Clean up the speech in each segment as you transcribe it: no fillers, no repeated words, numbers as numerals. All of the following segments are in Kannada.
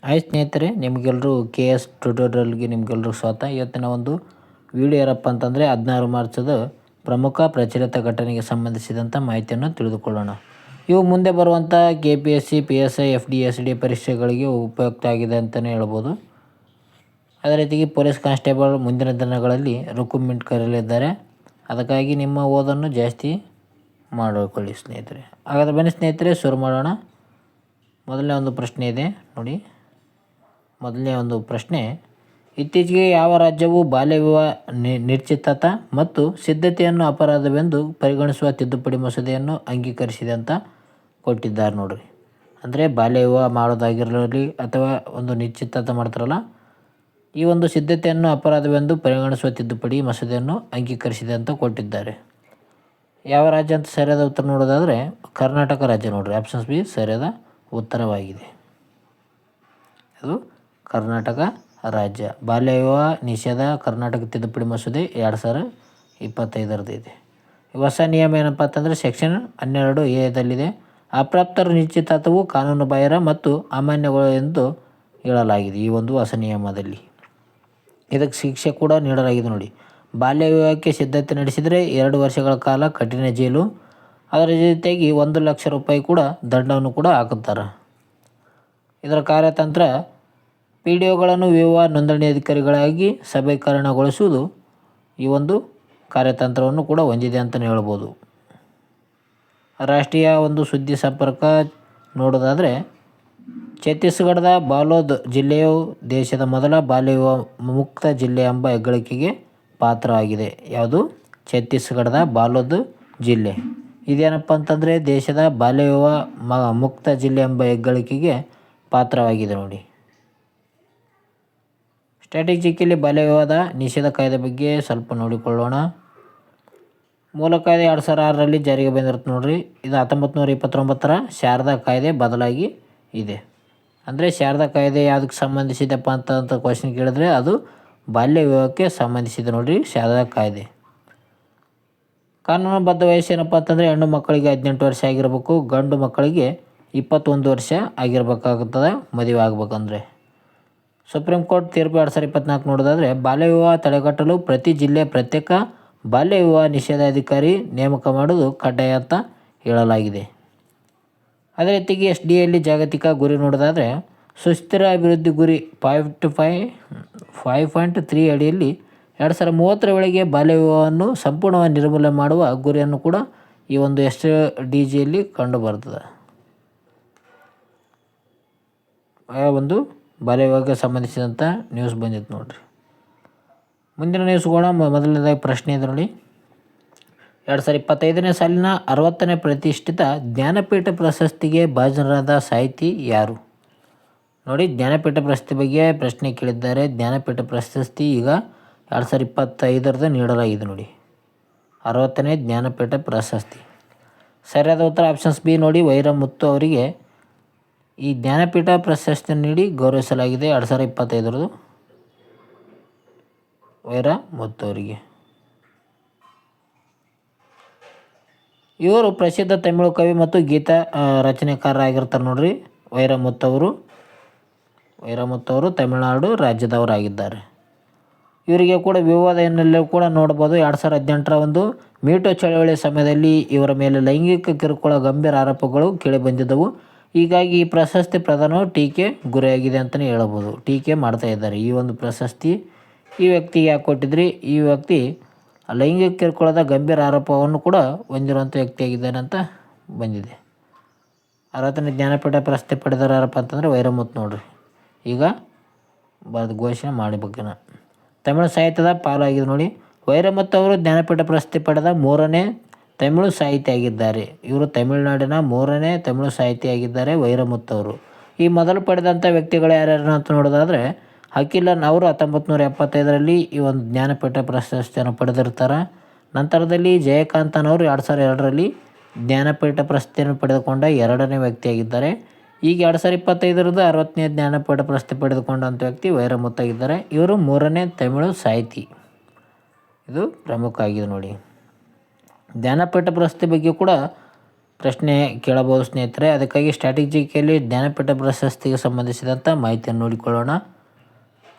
ಹಾಯ್ ಸ್ನೇಹಿತರೆ, ನಿಮಗೆಲ್ಲರೂ ಕೆ ಎಸ್ ಟ್ಯುಟೋರಿಯಲ್ಗೆ ನಿಮಗೆಲ್ಲರೂ ಸ್ವಾಗತ. ಇವತ್ತಿನ ಒಂದು ವಿಡಿಯೋ ಏನಪ್ಪ ಅಂತಂದರೆ 16 ಮಾರ್ಚದ ಪ್ರಮುಖ ಪ್ರಚಲಿತ ಘಟನೆಗೆ ಸಂಬಂಧಿಸಿದಂಥ ಮಾಹಿತಿಯನ್ನು ತಿಳಿದುಕೊಳ್ಳೋಣ. ಇವು ಮುಂದೆ ಬರುವಂಥ KPSC, PSI, FD, SD ಪರೀಕ್ಷೆಗಳಿಗೆ ಉಪಯುಕ್ತ ಆಗಿದೆ ಅಂತಲೇ ಹೇಳ್ಬೋದು. ಅದೇ ರೀತಿಗೆ ಪೊಲೀಸ್ ಕಾನ್ಸ್ಟೇಬಲ್ ಮುಂದಿನ ದಿನಗಳಲ್ಲಿ ರಿಕ್ರೂಟ್ಮೆಂಟ್ ಕರೆಯಲಿದ್ದಾರೆ. ಅದಕ್ಕಾಗಿ ನಿಮ್ಮ ಓದನ್ನು ಜಾಸ್ತಿ ಮಾಡಿಕೊಳ್ಳಿ ಸ್ನೇಹಿತರೆ. ಹಾಗಾದರೆ ಬನ್ನಿ ಸ್ನೇಹಿತರೆ, ಶುರು ಮಾಡೋಣ. ಮೊದಲನೇ ಒಂದು ಪ್ರಶ್ನೆ ಇದೆ ನೋಡಿ. ಮೊದಲನೇ ಒಂದು ಪ್ರಶ್ನೆ, ಇತ್ತೀಚೆಗೆ ಯಾವ ರಾಜ್ಯವು ಬಾಲ್ಯ ವಿವಾಹ ನಿಶ್ಚಿತಾರ್ಥ ಮತ್ತು ಸಿದ್ಧತೆಯನ್ನು ಅಪರಾಧವೆಂದು ಪರಿಗಣಿಸುವ ತಿದ್ದುಪಡಿ ಮಸೂದೆಯನ್ನು ಅಂಗೀಕರಿಸಿದೆ ಅಂತ ಕೊಟ್ಟಿದ್ದಾರೆ ನೋಡ್ರಿ. ಅಂದರೆ ಬಾಲ್ಯ ವಿವಾಹ ಮಾಡೋದಾಗಿರಲಿ ಅಥವಾ ಒಂದು ನಿಶ್ಚಿತಾರ್ಥ ಮಾಡ್ತಾರಲ್ಲ, ಈ ಒಂದು ಸಿದ್ಧತೆಯನ್ನು ಅಪರಾಧವೆಂದು ಪರಿಗಣಿಸುವ ತಿದ್ದುಪಡಿ ಮಸೂದೆಯನ್ನು ಅಂಗೀಕರಿಸಿದೆ ಅಂತ ಕೊಟ್ಟಿದ್ದಾರೆ. ಯಾವ ರಾಜ್ಯ ಅಂತ ಸರಿಯಾದ ಉತ್ತರ ನೋಡೋದಾದರೆ ಕರ್ನಾಟಕ ರಾಜ್ಯ ನೋಡ್ರಿ. ಆಪ್ಷನ್ಸ್ ಬಿ ಸರಿಯಾದ ಉತ್ತರವಾಗಿದೆ. ಅದು ಕರ್ನಾಟಕ ರಾಜ್ಯ. ಬಾಲ್ಯ ವಿವಾಹ ನಿಷೇಧ ಕರ್ನಾಟಕ ತಿದ್ದುಪಡಿ ಮಸೂದೆ 2025 ಇದೆ. ಹೊಸ ನಿಯಮ ಏನಪ್ಪ ಅಂತಂದರೆ ಸೆಕ್ಷನ್ 12A ಅಪ್ರಾಪ್ತರ ನಿಶ್ಚಿತಾರ್ಥವು ಕಾನೂನು ಬಾಹಿರ ಮತ್ತು ಅಮಾನ್ಯಗಳು ಎಂದು ಹೇಳಲಾಗಿದೆ. ಈ ಒಂದು ಹೊಸ ನಿಯಮದಲ್ಲಿ ಇದಕ್ಕೆ ಶಿಕ್ಷೆ ಕೂಡ ನೀಡಲಾಗಿದೆ ನೋಡಿ. ಬಾಲ್ಯ ವಿವಾಹಕ್ಕೆ ಸಿದ್ಧತೆ ನಡೆಸಿದರೆ 2 ವರ್ಷಗಳ ಕಾಲ ಕಠಿಣ ಜೈಲು, ಅದರ ಜೊತೆಗೆ 1 ಲಕ್ಷ ರೂಪಾಯಿ ಕೂಡ ದಂಡವನ್ನು ಕೂಡ ಹಾಕುತ್ತಾರೆ. ಇದರ ಕಾರ್ಯತಂತ್ರ PDOಗಳನ್ನು ವಿವಾಹ ನೋಂದಣಿ ಅಧಿಕಾರಿಗಳಾಗಿ ಸಬಲೀಕರಣಗೊಳಿಸುವುದು ಈ ಒಂದು ಕಾರ್ಯತಂತ್ರವನ್ನು ಕೂಡ ಹೊಂದಿದೆ ಅಂತಲೇ ಹೇಳ್ಬೋದು. ರಾಷ್ಟ್ರೀಯ ಒಂದು ಸುದ್ದಿ ಸಂಪರ್ಕ ನೋಡೋದಾದರೆ ಛತ್ತೀಸ್ಗಢದ ಬಾಲೋದ್ ಜಿಲ್ಲೆಯು ದೇಶದ ಮೊದಲ ಬಾಲ್ಯ ವಿವಾಹ ಮುಕ್ತ ಜಿಲ್ಲೆ ಎಂಬ ಹೆಗ್ಗಳಿಕೆಗೆ ಪಾತ್ರವಾಗಿದೆ. ಯಾವುದು? ಛತ್ತೀಸ್ಗಢದ ಬಾಲೋದ್ ಜಿಲ್ಲೆ. ಇದೇನಪ್ಪ ಅಂತಂದರೆ ದೇಶದ ಬಾಲ್ಯ ವಿವಾಹ ಮುಕ್ತ ಜಿಲ್ಲೆ ಎಂಬ ಹೆಗ್ಗಳಿಕೆಗೆ ಪಾತ್ರವಾಗಿದೆ ನೋಡಿ. ಸ್ಟ್ರಾಟಜಿಕಲಿ ಬಾಲ್ಯ ವಿವಾಹದ ನಿಷೇಧ ಕಾಯ್ದೆ ಬಗ್ಗೆ ಸ್ವಲ್ಪ ನೋಡಿಕೊಳ್ಳೋಣ. ಮೂಲ ಕಾಯ್ದೆ 2006ರಲ್ಲಿ ಜಾರಿಗೆ ಬಂದಿರುತ್ತೆ ನೋಡ್ರಿ. ಇದು 1929ರ ಶಾರದಾ ಕಾಯ್ದೆ ಬದಲಾಗಿ ಇದೆ. ಅಂದರೆ ಶಾರದಾ ಕಾಯ್ದೆ ಯಾವುದಕ್ಕೆ ಸಂಬಂಧಿಸಿದೆಪ್ಪ ಅಂತ ಕ್ವಶನ್ ಕೇಳಿದ್ರೆ ಅದು ಬಾಲ್ಯ ವಿವಾಹಕ್ಕೆ ಸಂಬಂಧಿಸಿದೆ ನೋಡ್ರಿ ಶಾರದಾ ಕಾಯ್ದೆ. ಕಾನೂನುಬದ್ಧ ವಯಸ್ಸು ಏನಪ್ಪ ಅಂತಂದರೆ ಹೆಣ್ಣು ಮಕ್ಕಳಿಗೆ 18 ವರ್ಷ ಆಗಿರಬೇಕು, ಗಂಡು ಮಕ್ಕಳಿಗೆ 21 ವರ್ಷ ಆಗಿರಬೇಕಾಗುತ್ತದೆ ಮದುವೆ ಆಗ್ಬೇಕಂದ್ರೆ. ಸುಪ್ರೀಂ ಕೋರ್ಟ್ ತೀರ್ಪು 2024 ನೋಡೋದಾದರೆ ಬಾಲ್ಯ ವಿವಾಹ ತಡೆಗಟ್ಟಲು ಪ್ರತಿ ಜಿಲ್ಲೆ ಪ್ರತ್ಯೇಕ ಬಾಲ್ಯ ವಿವಾಹ ನಿಷೇಧಾಧಿಕಾರಿ ನೇಮಕ ಮಾಡೋದು ಕಡ್ಡಾಯ ಅಂತ ಹೇಳಲಾಗಿದೆ. ಅದೇ ರೀತಿಗೆ SDಯಲ್ಲಿ ಜಾಗತಿಕ ಗುರಿ ನೋಡೋದಾದರೆ ಸುಸ್ಥಿರ ಅಭಿವೃದ್ಧಿ ಗುರಿ 5.3 ಅಡಿಯಲ್ಲಿ 2030ರ ವೇಳೆಗೆ ಬಾಲ್ಯ ವಿವಾಹವನ್ನು ಸಂಪೂರ್ಣವಾಗಿ ನಿರ್ಮೂಲನೆ ಮಾಡುವ ಗುರಿಯನ್ನು ಕೂಡ ಈ ಒಂದು SDGಯಲ್ಲಿ ಕಂಡು ಬರ್ತದೆ. ಒಂದು ಬಾಲ್ಯ ವಿವಾಹಕ್ಕೆ ಸಂಬಂಧಿಸಿದಂಥ ನ್ಯೂಸ್ ಬಂದಿತ್ತು ನೋಡ್ರಿ. ಮುಂದಿನ ನ್ಯೂಸ್ಗೋಣ. ಮೊದಲನೇದಾಗಿ ಪ್ರಶ್ನೆ ಇದೆ ನೋಡಿ. 2025ನೇ ಸಾಲಿನ 60ನೇ ಪ್ರತಿಷ್ಠಿತ ಜ್ಞಾನಪೀಠ ಪ್ರಶಸ್ತಿಗೆ ಭಾಜನರಾದ ಸಾಹಿತಿ ಯಾರು? ನೋಡಿ, ಜ್ಞಾನಪೀಠ ಪ್ರಶಸ್ತಿ ಬಗ್ಗೆ ಪ್ರಶ್ನೆ ಕೇಳಿದ್ದಾರೆ. ಜ್ಞಾನಪೀಠ ಪ್ರಶಸ್ತಿ ಈಗ 2025 ನೀಡಲಾಗಿದೆ ನೋಡಿ. 60ನೇ ಜ್ಞಾನಪೀಠ ಪ್ರಶಸ್ತಿ. ಸರಿಯಾದ ಉತ್ತರ ಆಪ್ಷನ್ಸ್ ಬಿ ನೋಡಿ. ವೈರಮುತ್ತು ಅವರಿಗೆ ಈ ಜ್ಞಾನಪೀಠ ಪ್ರಶಸ್ತಿಯನ್ನು ನೀಡಿ ಗೌರವಿಸಲಾಗಿದೆ 2025. ವೈರಮುತ್ತು ಅವರಿಗೆ. ಇವರು ಪ್ರಸಿದ್ಧ ತಮಿಳು ಕವಿ ಮತ್ತು ಗೀತ ರಚನೆಕಾರರಾಗಿರ್ತಾರೆ ನೋಡ್ರಿ. ವೈರಮುತ್ತು ಅವರು ತಮಿಳುನಾಡು ರಾಜ್ಯದವರಾಗಿದ್ದಾರೆ. ಇವರಿಗೆ ಕೂಡ ವಿವಾದ ಎನ್ನಲ್ಲೂ ಕೂಡ ನೋಡ್ಬೋದು. 2018ರ ಒಂದು ಮೀಟು ಚಳವಳಿ ಸಮಯದಲ್ಲಿ ಇವರ ಮೇಲೆ ಲೈಂಗಿಕ ಕಿರುಕುಳ ಗಂಭೀರ ಆರೋಪಗಳು ಕೇಳಿಬಂದಿದ್ದವು. ಹೀಗಾಗಿ ಈ ಪ್ರಶಸ್ತಿ ಪ್ರದಾನವು ಟೀಕೆ ಗುರಿಯಾಗಿದೆ ಅಂತಲೇ ಹೇಳ್ಬೋದು. ಟೀಕೆ ಮಾಡ್ತಾ ಇದ್ದಾರೆ. ಈ ಒಂದು ಪ್ರಶಸ್ತಿ ಈ ವ್ಯಕ್ತಿಗೆ ಯಾಕೆ ಕೊಟ್ಟಿದ್ರಿ? ಈ ವ್ಯಕ್ತಿ ಲೈಂಗಿಕ ಕಿರುಕುಳದ ಗಂಭೀರ ಆರೋಪವನ್ನು ಕೂಡ ಹೊಂದಿರುವಂಥ ವ್ಯಕ್ತಿಯಾಗಿದ್ದಾನೆ ಅಂತ ಬಂದಿದೆ. 60ನೇ ಜ್ಞಾನಪೀಠ ಪ್ರಶಸ್ತಿ ಪಡೆದವರು ಯಾರಪ್ಪ ಅಂತಂದರೆ ವೈರಮುತ್ತು ನೋಡ್ರಿ. ಈಗ ಘೋಷಣೆ ಮಾಡಬೇಕೇನ ತಮಿಳು ಸಾಹಿತ್ಯದ ಪಾಲಾಗಿದೆ ನೋಡಿ. ವೈರಮುತ್ತು ಅವರು ಜ್ಞಾನಪೀಠ ಪ್ರಶಸ್ತಿ ಪಡೆದ 3ನೇ ತಮಿಳು ಸಾಹಿತಿ ಆಗಿದ್ದಾರೆ. ಇವರು ತಮಿಳುನಾಡಿನ 3ನೇ ತಮಿಳು ಸಾಹಿತಿ ಆಗಿದ್ದಾರೆ ವೈರಮುತ್ತು ಅವರು. ಈ ಮೊದಲು ಪಡೆದಂಥ ವ್ಯಕ್ತಿಗಳು ಯಾರ್ಯಾರು ಅಂತ ನೋಡೋದಾದರೆ ಅಖಿಲನ್ ಅವರು 1975ರಲ್ಲಿ ಈ ಒಂದು ಜ್ಞಾನಪೀಠ ಪ್ರಶಸ್ತಿಯನ್ನು ಪಡೆದಿರ್ತಾರೆ. ನಂತರದಲ್ಲಿ ಜಯಕಾಂತನ್ ಅವರು 2002ರಲ್ಲಿ ಜ್ಞಾನಪೀಠ ಪ್ರಶಸ್ತಿಯನ್ನು ಪಡೆದುಕೊಂಡ 2ನೇ ವ್ಯಕ್ತಿಯಾಗಿದ್ದಾರೆ. ಈಗ 2025ರದ 60ನೇ ಜ್ಞಾನಪೀಠ ಪ್ರಶಸ್ತಿ ಪಡೆದುಕೊಂಡಂಥ ವ್ಯಕ್ತಿ ವೈರಮುತ್ತು ಆಗಿದ್ದಾರೆ. ಇವರು 3ನೇ ತಮಿಳು ಸಾಹಿತಿ. ಇದು ಪ್ರಮುಖ ಆಗಿದೆ ನೋಡಿ. ಜ್ಞಾನಪೀಠ ಪ್ರಶಸ್ತಿ ಬಗ್ಗೆ ಕೂಡ ಪ್ರಶ್ನೆ ಕೇಳಬಹುದು ಸ್ನೇಹಿತರೆ. ಅದಕ್ಕಾಗಿ ಸ್ಟ್ರಾಟಜಿಕಲ್ಲಿ ಜ್ಞಾನಪೀಠ ಪ್ರಶಸ್ತಿಗೆ ಸಂಬಂಧಿಸಿದಂಥ ಮಾಹಿತಿಯನ್ನು ನೋಡಿಕೊಳ್ಳೋಣ.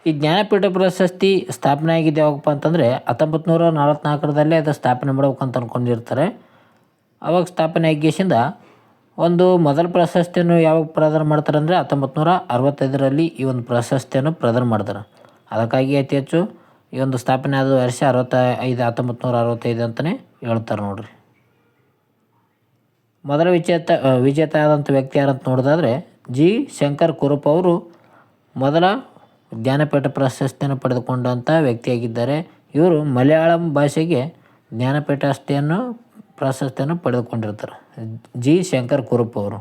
ಈ ಜ್ಞಾನಪೀಠ ಪ್ರಶಸ್ತಿ ಸ್ಥಾಪನೆ ಆಗಿದೆ ಯಾವಾಗಪ್ಪ ಅಂತಂದರೆ 1944 ಅದು ಸ್ಥಾಪನೆ ಮಾಡ್ಬೇಕಂತ ಅಂದ್ಕೊಂಡಿರ್ತಾರೆ. ಅವಾಗ ಸ್ಥಾಪನೆ ಆಗಿಸಿಂದ ಒಂದು ಮೊದಲ ಪ್ರಶಸ್ತಿಯನ್ನು ಯಾವಾಗ ಪ್ರದಾನ ಮಾಡ್ತಾರೆ ಅಂದರೆ 1965 ಈ ಒಂದು ಪ್ರಶಸ್ತಿಯನ್ನು ಪ್ರದಾನ ಮಾಡ್ತಾರೆ. ಅದಕ್ಕಾಗಿ ಅತಿ ಹೆಚ್ಚು ಈ ಒಂದು ಸ್ಥಾಪನೆ ಆದ ವರ್ಷ 1965 ಅಂತಲೇ ಹೇಳ್ತಾರೆ ನೋಡ್ರಿ. ಮೊದಲ ವಿಜೇತ ಆದಂಥ ವ್ಯಕ್ತಿ ಯಾರಂತ ನೋಡೋದಾದರೆ ಜಿ ಶಂಕರ್ ಕುರುಪ್ ಅವರು ಮೊದಲ ಜ್ಞಾನಪೀಠ ಪ್ರಶಸ್ತಿಯನ್ನು ಪಡೆದುಕೊಂಡಂಥ ವ್ಯಕ್ತಿಯಾಗಿದ್ದಾರೆ. ಇವರು ಮಲಯಾಳಂ ಭಾಷೆಗೆ ಜ್ಞಾನಪೀಠ ಪ್ರಶಸ್ತಿಯನ್ನು ಪಡೆದುಕೊಂಡಿರ್ತಾರೆ. ಜಿ ಶಂಕರ್ ಕುರುಪ್ ಅವರು.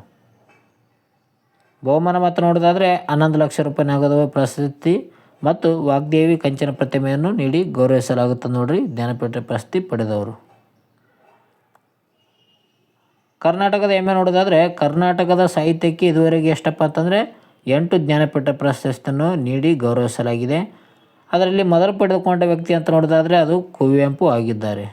ಬಹುಮಾನ ಮತ್ತು ನೋಡೋದಾದರೆ 11 ಲಕ್ಷ ರೂಪಾಯಿ ನಗದು ಪ್ರಶಸ್ತಿ ಮತ್ತು ವಾಗ್ದೇವಿ ಕಂಚಿನ ಪ್ರತಿಮೆಯನ್ನು ನೀಡಿ ಗೌರವಿಸಲಾಗುತ್ತದೆ ನೋಡ್ರಿ ಜ್ಞಾನಪೀಠ ಪ್ರಶಸ್ತಿ ಪಡೆದವರು. ಕರ್ನಾಟಕದ ಹೆಮ್ಮೆ ನೋಡೋದಾದರೆ ಕರ್ನಾಟಕದ ಸಾಹಿತ್ಯಕ್ಕೆ ಇದುವರೆಗೆ ಎಷ್ಟಪ್ಪ ಅಂತಂದರೆ 8 ಜ್ಞಾನಪೀಠ ಪ್ರಶಸ್ತಿಯನ್ನು ನೀಡಿ ಗೌರವಿಸಲಾಗಿದೆ. ಅದರಲ್ಲಿ ಮೊದಲು ಪಡೆದುಕೊಂಡ ವ್ಯಕ್ತಿ ಅಂತ ನೋಡೋದಾದರೆ ಅದು ಕುವೆಂಪು ಆಗಿದ್ದಾರೆ.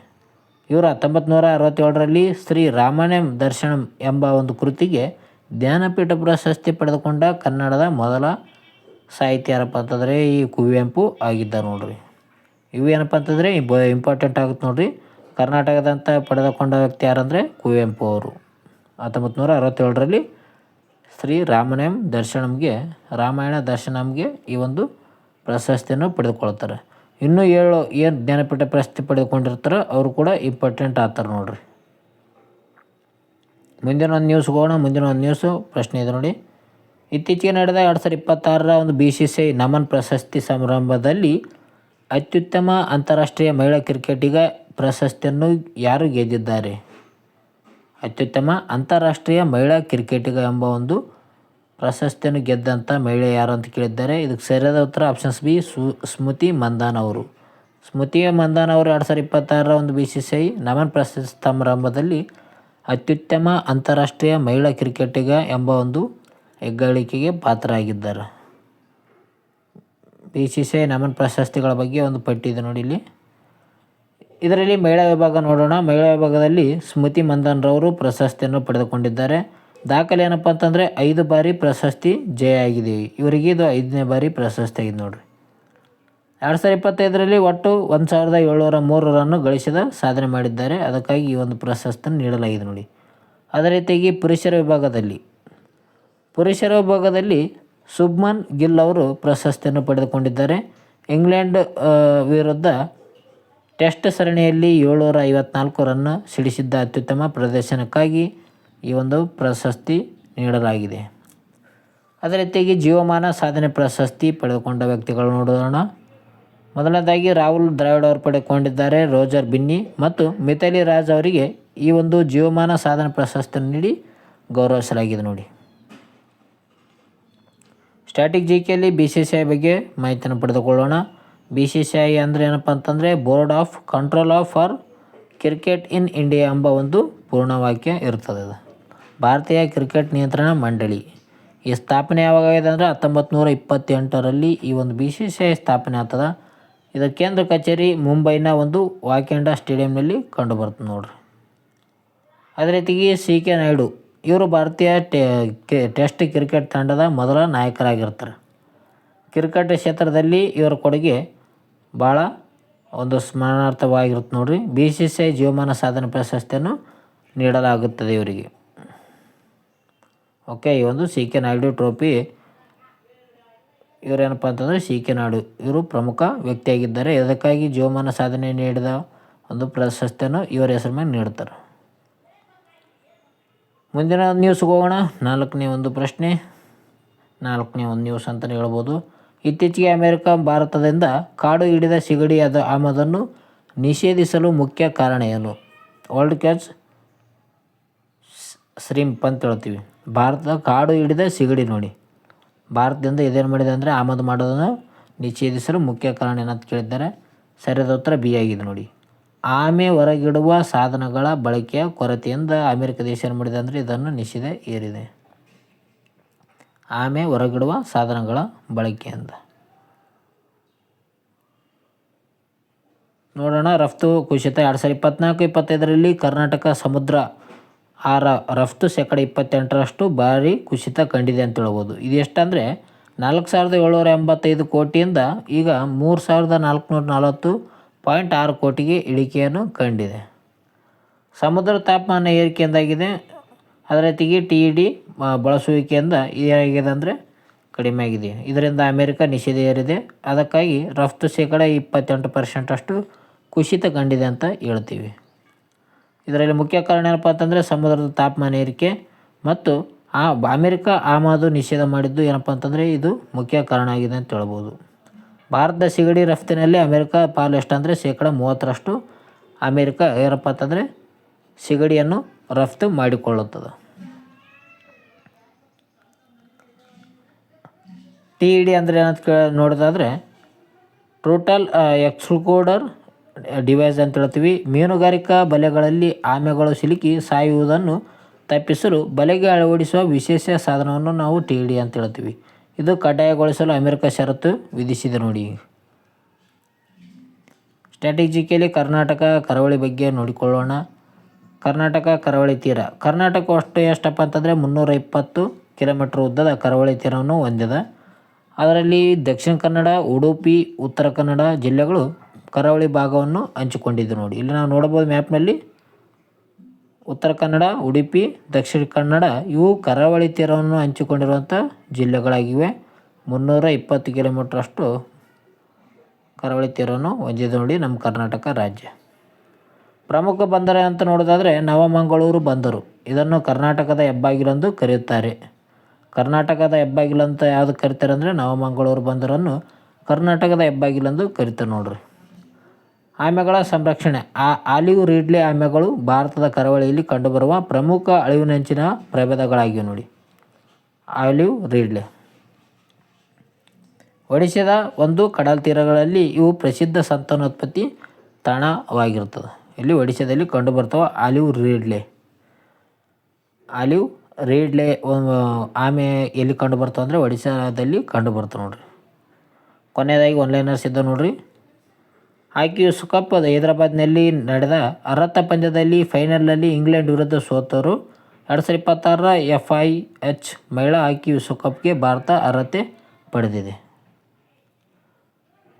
ಇವರು 1967 ಶ್ರೀ ರಾಮಾಯಣಂ ದರ್ಶನಂ ಎಂಬ ಒಂದು ಕೃತಿಗೆ ಜ್ಞಾನಪೀಠ ಪ್ರಶಸ್ತಿ ಪಡೆದುಕೊಂಡ ಕನ್ನಡದ ಮೊದಲ ಸಾಹಿತ್ಯ ಯಾರಪ್ಪ ಅಂತಂದರೆ ಈ ಕುವೆಂಪು ಆಗಿದ್ದಾರೆ ನೋಡ್ರಿ. ಇವು ಏನಪ್ಪ ಅಂತಂದರೆ ಇಂಪಾರ್ಟೆಂಟ್ ಆಗುತ್ತೆ ನೋಡ್ರಿ. ಕರ್ನಾಟಕದಂತ ಪಡೆದುಕೊಂಡ ವ್ಯಕ್ತಿ ಯಾರಂದರೆ ಕುವೆಂಪು ಅವರು 1967 ಶ್ರೀ ರಾಮಾಯಣ ದರ್ಶನಂಗೆ ಈ ಒಂದು ಪ್ರಶಸ್ತಿಯನ್ನು ಪಡೆದುಕೊಳ್ತಾರೆ. ಇನ್ನೂ 7 ಏನು ಜ್ಞಾನಪೀಠ ಪ್ರಶಸ್ತಿ ಪಡೆದುಕೊಂಡಿರ್ತಾರೆ ಅವರು ಕೂಡ ಇಂಪಾರ್ಟೆಂಟ್ ಆಗ್ತಾರೆ ನೋಡ್ರಿ. ಮುಂದಿನ ಒಂದು ನ್ಯೂಸ್ ಹೋಗೋಣ. ಮುಂದಿನ ಒಂದು ನ್ಯೂಸು ಪ್ರಶ್ನೆ ಇದೆ ನೋಡಿ. ಇತ್ತೀಚೆಗೆ ನಡೆದ 2026 ಒಂದು BCCI ನಮನ್ ಪ್ರಶಸ್ತಿ ಸಮಾರಂಭದಲ್ಲಿ ಅತ್ಯುತ್ತಮ ಅಂತಾರಾಷ್ಟ್ರೀಯ ಮಹಿಳಾ ಕ್ರಿಕೆಟಿಗ ಪ್ರಶಸ್ತಿಯನ್ನು ಯಾರು ಗೆದ್ದಿದ್ದಾರೆ? ಅತ್ಯುತ್ತಮ ಅಂತಾರಾಷ್ಟ್ರೀಯ ಮಹಿಳಾ ಕ್ರಿಕೆಟಿಗ ಎಂಬ ಒಂದು ಪ್ರಶಸ್ತಿಯನ್ನು ಗೆದ್ದಂಥ ಮಹಿಳೆ ಯಾರು ಅಂತ ಕೇಳಿದ್ದಾರೆ. ಇದಕ್ಕೆ ಸರಿಯಾದ ಉತ್ತರ ಆಪ್ಷನ್ಸ್ ಬಿ ಸ್ಮೃತಿ ಮಂದಾನ ಅವರು. ಸ್ಮೃತಿ ಮಂದಾನ ಅವರು 2026 ಒಂದು BCCI ನಮನ್ ಪ್ರಶಸ್ತಿ ಸಮಾರಂಭದಲ್ಲಿ ಅತ್ಯುತ್ತಮ ಅಂತಾರಾಷ್ಟ್ರೀಯ ಮಹಿಳಾ ಕ್ರಿಕೆಟಿಗ ಎಂಬ ಒಂದು ಹೆಗ್ಗಳಿಕೆಗೆ ಪಾತ್ರರಾಗಿದ್ದಾರೆ. BCCI ನಮನ್ ಪ್ರಶಸ್ತಿಗಳ ಬಗ್ಗೆ ಒಂದು ಪಟ್ಟಿ ಇದೆ ನೋಡಿ ಇಲ್ಲಿ. ಇದರಲ್ಲಿ ಮಹಿಳಾ ವಿಭಾಗ ನೋಡೋಣ. ಮಹಿಳಾ ವಿಭಾಗದಲ್ಲಿ ಸ್ಮೃತಿ ಮಂದನ್ರವರು ಪ್ರಶಸ್ತಿಯನ್ನು ಪಡೆದುಕೊಂಡಿದ್ದಾರೆ. ದಾಖಲೆ ಏನಪ್ಪ ಅಂತಂದರೆ 5 ಬಾರಿ ಪ್ರಶಸ್ತಿ ಜಯ ಆಗಿದೆ. ಇವರಿಗೆ ಇದು 5ನೇ ಬಾರಿ ಪ್ರಶಸ್ತಿ ಆಗಿದೆ ನೋಡಿರಿ. 2025 ಒಟ್ಟು 1703 ರನ್ನು ಗಳಿಸಿದ ಸಾಧನೆ ಮಾಡಿದ್ದಾರೆ. ಅದಕ್ಕಾಗಿ ಈ ಒಂದು ಪ್ರಶಸ್ತಿಯನ್ನು ನೀಡಲಾಗಿದೆ ನೋಡಿ. ಅದೇ ರೀತಿಯಾಗಿ ಪುರುಷರ ವಿಭಾಗದಲ್ಲಿ ಶುಭ್ಮನ್ ಗಿಲ್ ಅವರು ಪ್ರಶಸ್ತಿಯನ್ನು ಪಡೆದುಕೊಂಡಿದ್ದಾರೆ. ಇಂಗ್ಲೆಂಡ್ ವಿರುದ್ಧ ಟೆಸ್ಟ್ ಸರಣಿಯಲ್ಲಿ 754 ರನ್ ಸಿಡಿಸಿದ್ದ ಅತ್ಯುತ್ತಮ ಪ್ರದರ್ಶನಕ್ಕಾಗಿ ಈ ಒಂದು ಪ್ರಶಸ್ತಿ ನೀಡಲಾಗಿದೆ. ಅದೇ ರೀತಿಯಾಗಿ ಜೀವಮಾನ ಸಾಧನೆ ಪ್ರಶಸ್ತಿ ಪಡೆದುಕೊಂಡ ವ್ಯಕ್ತಿಗಳು ನೋಡೋಣ. ಮೊದಲನೇದಾಗಿ ರಾಹುಲ್ ದ್ರಾವಿಡ್ ಅವರು ಪಡೆದುಕೊಂಡಿದ್ದಾರೆ. ರೋಜರ್ ಬಿನ್ನಿ ಮತ್ತು ಮಿಥಾಲಿ ರಾಜ್ ಅವರಿಗೆ ಈ ಒಂದು ಜೀವಮಾನ ಸಾಧನೆ ಪ್ರಶಸ್ತಿಯನ್ನು ನೀಡಿ ಗೌರವಿಸಲಾಗಿದೆ ನೋಡಿ. ಸ್ಟ್ಯಾಟಿಕ್ ಜಿಕೆಯಲ್ಲಿ BCCI ಬಗ್ಗೆ ಮಾಹಿತಿಯನ್ನು ಪಡೆದುಕೊಳ್ಳೋಣ. BCCI ಅಂದರೆ ಏನಪ್ಪ ಅಂತಂದರೆ board of control for cricket in India ಎಂಬ ಒಂದು ಪೂರ್ಣವಾಕ್ಯ ಇರ್ತದೆ. ಅದು ಭಾರತೀಯ ಕ್ರಿಕೆಟ್ ನಿಯಂತ್ರಣ ಮಂಡಳಿ. ಈ ಸ್ಥಾಪನೆ ಯಾವಾಗಿದೆ ಅಂದರೆ 1928 ಈ ಒಂದು BCCI ಸ್ಥಾಪನೆ ಆಗ್ತದೆ. ಇದರ ಕೇಂದ್ರ ಕಚೇರಿ ಮುಂಬೈನ ಒಂದು ವಾಕೆಂಡ ಸ್ಟೇಡಿಯಂನಲ್ಲಿ ಕಂಡುಬರ್ತದೆ ನೋಡ್ರಿ. ಅದೇ ರೀತಿಗೆ CK ನಾಯ್ಡು ಇವರು ಭಾರತೀಯ ಟೆಸ್ಟ್ ಕ್ರಿಕೆಟ್ ತಂಡದ ಮೊದಲ ನಾಯಕರಾಗಿರ್ತಾರೆ. ಕ್ರಿಕೆಟ್ ಕ್ಷೇತ್ರದಲ್ಲಿ ಇವರ ಕೊಡುಗೆ ಭಾಳ ಒಂದು ಸ್ಮರಣಾರ್ಥವಾಗಿರುತ್ತೆ ನೋಡ್ರಿ. BCCI ಜೀವಮಾನ ಸಾಧನೆ ಪ್ರಶಸ್ತಿಯನ್ನು ನೀಡಲಾಗುತ್ತದೆ ಇವರಿಗೆ. ಓಕೆ, ಈ ಒಂದು CK ನಾಯ್ಡು ಟ್ರೋಫಿ ಇವರೇನಪ್ಪ ಅಂತಂದರೆ CK ನಾಯ್ಡು ಇವರು ಪ್ರಮುಖ ವ್ಯಕ್ತಿಯಾಗಿದ್ದಾರೆ. ಇದಕ್ಕಾಗಿ ಜೀವಮಾನ ಸಾಧನೆ ನೀಡಿದ ಒಂದು ಪ್ರಶಸ್ತಿಯನ್ನು ಇವರ ಹೆಸರು ಮೇಲೆ ನೀಡ್ತಾರೆ. ಮುಂದಿನ ನ್ಯೂಸ್ಗೆ ಹೋಗೋಣ. 4ನೇ ಒಂದು ಪ್ರಶ್ನೆ, 4ನೇ ಒಂದು ನ್ಯೂಸ್ ಅಂತಲೇ ಹೇಳ್ಬೋದು. ಇತ್ತೀಚೆಗೆ ಅಮೆರಿಕ ಭಾರತದಿಂದ ಕಾಡು ಹಿಡಿದ ಸಿಗಡಿ ಆಮದನ್ನು ನಿಷೇಧಿಸಲು ಮುಖ್ಯ ಕಾರಣ ಏನು? ವರ್ಲ್ಡ್ ಕ್ಯಾಚ್ ಶ್ರಿಂಪ್ ಅಂತ ಹೇಳ್ತೀವಿ. ಭಾರತದ ಕಾಡು ಹಿಡಿದ ಸಿಗಡಿ ನೋಡಿ, ಭಾರತದಿಂದ ಇದೇನು ಮಾಡಿದೆ ಅಂದರೆ ಆಮದು ಮಾಡೋದನ್ನು ನಿಷೇಧಿಸಲು ಮುಖ್ಯ ಕಾರಣ ಏನಂತ ಕೇಳಿದ್ದಾರೆ. ಸರಿಯಾದ ಉತ್ತರ ಬಿ ಆಗಿದೆ ನೋಡಿ. ಆಮೆ ಹೊರಗಿಡುವ ಸಾಧನಗಳ ಬಳಕೆಯ ಕೊರತೆಯಿಂದ ಅಮೆರಿಕ ದೇಶ ಏನು ಮಾಡಿದೆ ಅಂದರೆ ಇದನ್ನು ನಿಷೇಧ ಏರಿದೆ. ಆಮೆ ಹೊರಗಿಡುವ ಸಾಧನಗಳ ಬಳಕೆಯಿಂದ. ನೋಡೋಣ. ರಫ್ತು ಕುಸಿತ 2024-25 ಕರ್ನಾಟಕ ಸಮುದ್ರ ರಫ್ತು 28% ಭಾರಿ ಕುಸಿತ ಕಂಡಿದೆ ಅಂತ ಹೇಳ್ಬೋದು. ಇದು ಎಷ್ಟಂದರೆ 4,785 ಕೋಟಿಯಿಂದ ಈಗ 3,440.6 ಕೋಟಿಗೆ ಇಳಿಕೆಯನ್ನು ಕಂಡಿದೆ. ಸಮುದ್ರ ತಾಪಮಾನ ಏರಿಕೆಯಿಂದಾಗಿದೆ. ಅದರ ಜೊತೆಗೆ TED ಬಳಸುವಿಕೆಯಿಂದ ಏನಾಗಿದೆ ಅಂದರೆ ಕಡಿಮೆ ಆಗಿದೆ. ಇದರಿಂದ ಅಮೆರಿಕ ನಿಷೇಧ ಏರಿದೆ. ಅದಕ್ಕಾಗಿ ರಫ್ತು 28% ಕುಸಿತ ಕಂಡಿದೆ ಅಂತ ಹೇಳ್ತೀವಿ. ಇದರಲ್ಲಿ ಮುಖ್ಯ ಕಾರಣ ಏನಪ್ಪ ಅಂತಂದರೆ ಸಮುದ್ರದ ತಾಪಮಾನ ಏರಿಕೆ ಮತ್ತು ಅಮೆರಿಕ ಆಮದು ನಿಷೇಧ ಮಾಡಿದ್ದು ಏನಪ್ಪ ಅಂತಂದರೆ ಇದು ಮುಖ್ಯ ಕಾರಣ ಆಗಿದೆ ಅಂತ ಹೇಳ್ಬೋದು. ಭಾರತದ ಸಿಗಡಿ ರಫ್ತಿನಲ್ಲಿ ಅಮೆರಿಕ ಪಾಲು ಎಷ್ಟಂದರೆ 30% ಅಮೆರಿಕ ಏನಪ್ಪ ಅಂತಂದರೆ ಸಿಗಡಿಯನ್ನು ರಫ್ತು ಮಾಡಿಕೊಳ್ಳುತ್ತದೆ. TED ಅಂದರೆ ಏನಂತ ನೋಡೋದಾದರೆ ಟೋಟಲ್ ಎಕ್ಸ್ಕ್ಲೂಡರ್ ಡಿವೈಸ್ ಅಂತ ಹೇಳ್ತೀವಿ. ಮೀನುಗಾರಿಕಾ ಬಲೆಗಳಲ್ಲಿ ಆಮೆಗಳು ಸಿಲುಕಿ ಸಾಯುವುದನ್ನು ತಪ್ಪಿಸಲು ಬಲೆಗೆ ಅಳವಡಿಸುವ ವಿಶೇಷ ಸಾಧನವನ್ನು ನಾವು TED ಅಂತ ಹೇಳ್ತೀವಿ. ಇದು ಕಡ್ಡಾಯಗೊಳಿಸಲು ಅಮೆರಿಕ ಷರತ್ತು ವಿಧಿಸಿದೆ ನೋಡಿ. ಸ್ಟ್ರಾಟಜಿಕಲಿ ಕರ್ನಾಟಕ ಕರಾವಳಿ ಬಗ್ಗೆ ನೋಡಿಕೊಳ್ಳೋಣ. ಕರ್ನಾಟಕ ಕರಾವಳಿ ತೀರ. ಕರ್ನಾಟಕ ಎಷ್ಟಪ್ಪ ಅಂತಂದರೆ 320 ಕಿಲೋಮೀಟರ್ ಉದ್ದದ ಕರಾವಳಿ ತೀರವನ್ನು ಹೊಂದಿದೆ. ಅದರಲ್ಲಿ ದಕ್ಷಿಣ ಕನ್ನಡ, ಉಡುಪಿ, ಉತ್ತರ ಕನ್ನಡ ಜಿಲ್ಲೆಗಳು ಕರಾವಳಿ ಭಾಗವನ್ನು ಹಂಚಿಕೊಂಡಿದ್ದು ನೋಡಿ. ಇಲ್ಲಿ ನಾವು ನೋಡಬಹುದು ಮ್ಯಾಪ್ನಲ್ಲಿ ಉತ್ತರ ಕನ್ನಡ, ಉಡುಪಿ, ದಕ್ಷಿಣ ಕನ್ನಡ ಇವು ಕರಾವಳಿ ತೀರವನ್ನು ಹಂಚಿಕೊಂಡಿರುವಂಥ ಜಿಲ್ಲೆಗಳಾಗಿವೆ. 320 ಕಿಲೋಮೀಟ್ರ್ ಅಷ್ಟು ಕರಾವಳಿ ತೀರವನ್ನು ಹೊಂದಿದೆ ನೋಡಿ ನಮ್ಮ ಕರ್ನಾಟಕ ರಾಜ್ಯ. ಪ್ರಮುಖ ಬಂದರು ಅಂತ ನೋಡೋದಾದರೆ ನವಮಂಗಳೂರು ಬಂದರು. ಇದನ್ನು ಕರ್ನಾಟಕದ ಹೆಬ್ಬಾಗಿಲೆಂದು ಕರೆಯುತ್ತಾರೆ. ಕರ್ನಾಟಕದ ಹೆಬ್ಬಾಗಿಲು ಅಂತ ಯಾವುದು ಕರಿತಾರೆ ಅಂದರೆ ನವಮಂಗಳೂರು ಬಂದರನ್ನು ಕರ್ನಾಟಕದ ಹೆಬ್ಬಾಗಿಲೆಂದು ಕರಿತಾರೆ ನೋಡ್ರಿ. ಆಮೆಗಳ ಸಂರಕ್ಷಣೆ. ಆಲಿವ್ ರೀಡ್ಲೆ ಆಮೆಗಳು ಭಾರತದ ಕರಾವಳಿಯಲ್ಲಿ ಕಂಡುಬರುವ ಪ್ರಮುಖ ಅಳಿವಿನಂಚಿನ ಪ್ರಭೇದಗಳಾಗಿವೆ ನೋಡಿ. ಆಲಿವ್ ರೀಡ್ಲೆ ಒಡಿಶಾದ ಒಂದು ಕಡಲ ತೀರಗಳಲ್ಲಿ ಇವು ಪ್ರಸಿದ್ಧ ಸಂತಾನೋತ್ಪತ್ತಿ ತಾಣವಾಗಿರ್ತದೆ. ಇಲ್ಲಿ ಒಡಿಶಾದಲ್ಲಿ ಕಂಡುಬರ್ತವೆ ಆಲಿವ್ ರೀಡ್ಲೆ ಆಮೆ ಎಲ್ಲಿ ಕಂಡು ಬರ್ತವೆ ಅಂದರೆ ಒಡಿಶಾದಲ್ಲಿ ಕಂಡು ಬರ್ತವೆ ನೋಡ್ರಿ. ಕೊನೆಯದಾಗಿ ಒನ್ಲೈನರ್ಸ್ ಇದ್ದ ನೋಡ್ರಿ. ಹಾಕಿ ವಿಶ್ವಕಪ್ ಹೈದರಾಬಾದ್ನಲ್ಲಿ ನಡೆದ ಅರ್ಹತಾ ಪಂದ್ಯದಲ್ಲಿ ಫೈನಲ್ನಲ್ಲಿ ಇಂಗ್ಲೆಂಡ್ ವಿರುದ್ಧ ಸೋತರು. 2026 FIH ಮಹಿಳಾ ಹಾಕಿ ವಿಶ್ವಕಪ್ಗೆ ಭಾರತ ಅರ್ಹತೆ ಪಡೆದಿದೆ.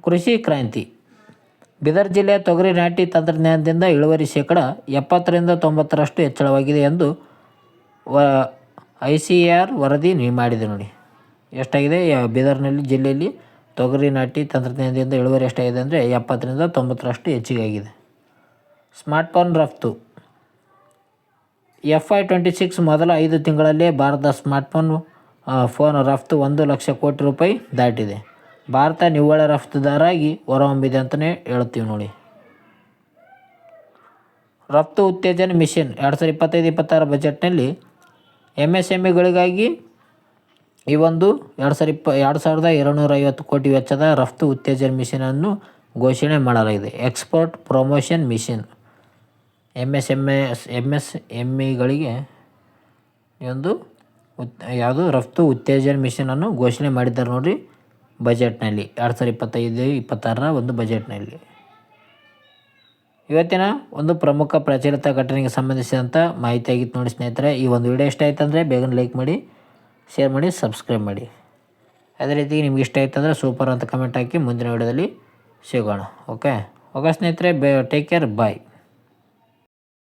ಕೃಷಿ ಕ್ರಾಂತಿ. ಬೀದರ್ ಜಿಲ್ಲೆಯ ತೊಗರಿ ನಾಟಿ ತಂತ್ರಜ್ಞಾನದಿಂದ ಇಳುವರಿ 70-90% ಹೆಚ್ಚಳವಾಗಿದೆ ಎಂದು ICAR ವರದಿ ಮಾಡಿದೆ ನೋಡಿ. ಎಷ್ಟಾಗಿದೆ ಬೀದರ್ನಲ್ಲಿ ಜಿಲ್ಲೆಯಲ್ಲಿ ತೊಗರಿ ನಾಟಿ ತಂತ್ರಜ್ಞಾನದಿಂದ ಇಳುವರಿ ಎಷ್ಟಾಗಿದೆ ಅಂದರೆ 70-90% ಹೆಚ್ಚಿಗೆ ಆಗಿದೆ. ಸ್ಮಾರ್ಟ್ಫೋನ್ ರಫ್ತು. FY26 ಮೊದಲ 5 ತಿಂಗಳಲ್ಲೇ ಭಾರತದ ಫೋನ್ ರಫ್ತು 1 ಲಕ್ಷ ಕೋಟಿ ರೂಪಾಯಿ ದಾಟಿದೆ. ಭಾರತ ನಿವ್ವಳ ರಫ್ತುದಾರಾಗಿ ಹೊರಹೊಮ್ಮಿದೆ ಅಂತಲೇ ಹೇಳ್ತೀವಿ ನೋಡಿ. ರಫ್ತು ಉತ್ತೇಜನ ಮಿಷನ್ 2025-26 ಬಜೆಟ್ನಲ್ಲಿ MSMEಗಳಿಗಾಗಿ ಈ ಒಂದು 2,250 ಕೋಟಿ ವೆಚ್ಚದ ರಫ್ತು ಉತ್ತೇಜನ ಮಿಷನನ್ನು ಘೋಷಣೆ ಮಾಡಲಾಗಿದೆ. ಎಕ್ಸ್ಪೋರ್ಟ್ ಪ್ರಮೋಷನ್ ಮಿಷನ್ MSMEಗಳಿಗೆ ಈ ಒಂದು ಯಾವುದು ರಫ್ತು ಉತ್ತೇಜನ ಮಿಷನನ್ನು ಘೋಷಣೆ ಮಾಡಿದ್ದಾರೆ ನೋಡಿರಿ ಬಜೆಟ್ನಲ್ಲಿ 2025-26 ಒಂದು ಬಜೆಟ್ನಲ್ಲಿ. ಇವತ್ತಿನ ಒಂದು ಪ್ರಮುಖ ಪ್ರಚಲಿತ ಘಟನೆಗೆ ಸಂಬಂಧಿಸಿದಂಥ ಮಾಹಿತಿ ಆಗಿತ್ತು ನೋಡಿ ಸ್ನೇಹಿತರೆ. ಈ ಒಂದು ವಿಡಿಯೋ ಇಷ್ಟ ಆಯ್ತು ಅಂದರೆ ಬೇಗನೆ ಲೈಕ್ ಮಾಡಿ, ಶೇರ್ ಮಾಡಿ, ಸಬ್ಸ್ಕ್ರೈಬ್ ಮಾಡಿ. ಅದೇ ರೀತಿ ನಿಮ್ಗೆ ಇಷ್ಟ ಆಯ್ತು ಅಂದರೆ ಸೂಪರ್ ಅಂತ ಕಮೆಂಟ್ ಹಾಕಿ ಮುಂದಿನ ವಿಡಿಯೋದಲ್ಲಿ ಸಿಗೋಣ. ಓಕೆ ಸ್ನೇಹಿತರೆ, ಟೇಕ್ ಕೇರ್, ಬಾಯ್.